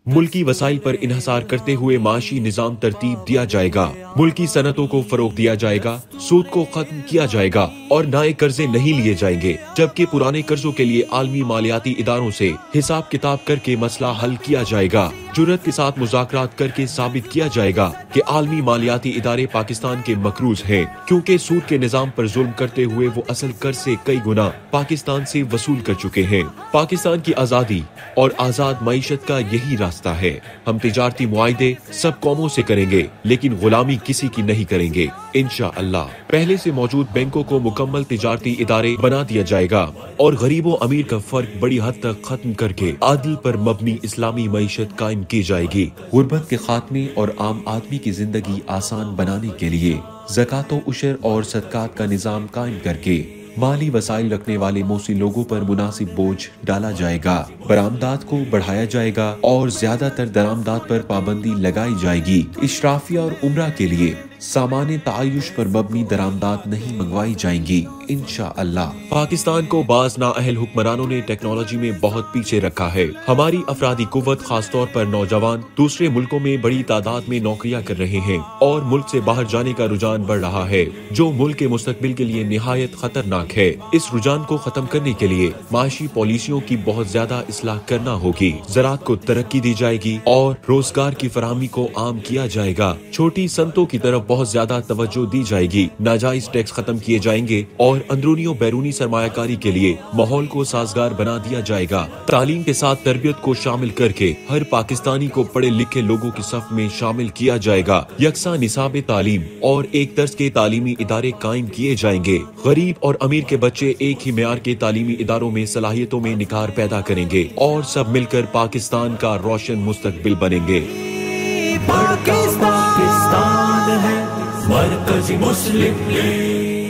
मुल्की वसाइल पर इन्हसार करते हुए माशी निजाम तरतीब दिया जाएगा। मुल्की सनतों को फरोग दिया जाएगा, सूद को खत्म किया जाएगा और नए कर्जे नहीं लिए जाएंगे, जबकि पुराने कर्जों के लिए आलमी मालियाती इदारों से हिसाब किताब करके मसला हल किया जाएगा। जुर्रत के साथ मुज़ाकरात करके साबित किया जाएगा कि आलमी मालियाती इदारे पाकिस्तान के मकरूज हैं, क्योंकि सूद के निजाम पर जुल्म करते हुए वो असल कर्ज से कई गुना पाकिस्तान से वसूल कर चुके हैं। पाकिस्तान की आज़ादी और आज़ाद मईशत का यही रास्ता है। हम तिजारती मुआहदे सब कौमों से करेंगे, लेकिन गुलामी किसी की नहीं करेंगे इंशाअल्लाह। पहले से मौजूद बैंकों को मुकम्मल तिजारती इदारे बना दिया जाएगा और गरीबों अमीर का फर्क बड़ी हद तक खत्म करके आदिल पर मबनी इस्लामी मईशत कायम की जाएगी। गुर्बत के खात्मे और आम आदमी की जिंदगी आसान बनाने के लिए ज़कात उशर और सदकात का निजाम कायम करके माली वसाइल रखने वाले मौसी लोगों पर मुनासिब बोझ डाला जाएगा। बरामदात को बढ़ाया जाएगा और ज्यादातर दरामदात पर पाबंदी लगाई जाएगी। इशराफिया और उम्रा के लिए सामान्य तायुश पर मबनी दरामदात नहीं मंगवाई जाएंगी इंशाअल्लाह। पाकिस्तान को बाज नाअहल हुक्मरानों ने टेक्नोलॉजी में बहुत पीछे रखा है। हमारी अफरादी कुव्वत खास तौर पर नौजवान दूसरे मुल्कों में बड़ी तादाद में नौकरियां कर रहे हैं और मुल्क से बाहर जाने का रुझान बढ़ रहा है, जो मुल्क के मुस्तकबिल के लिए निहायत खतरनाक है। इस रुझान को खत्म करने के लिए माशी पॉलिसियों की बहुत ज्यादा इस्लाह करना होगी। ज़राअत को तरक्की दी जाएगी और रोजगार की फराहमी को आम किया जाएगा। छोटी सनतों की तरफ बहुत ज्यादा तवज्जो दी जाएगी। नाजायज टैक्स खत्म किए जाएंगे और अंदरूनी और बैरूनी सरमायाकारी के लिए माहौल को साजगार बना दिया जाएगा। तालीम के साथ तरबियत को शामिल करके हर पाकिस्तानी को पढ़े लिखे लोगों की सफ में शामिल किया जाएगा। यकसा निसाब तालीम और एक तर्ज के तालीमी इदारे कायम किए जाएंगे। गरीब और अमीर के बच्चे एक ही मेयार के तालीमी इदारों में सलाहियतों में निखार पैदा करेंगे और सब मिलकर पाकिस्तान का रोशन मुस्तकबिल बनेंगे। पाकिस्तान है मरकज़ी मुस्लिम लीग।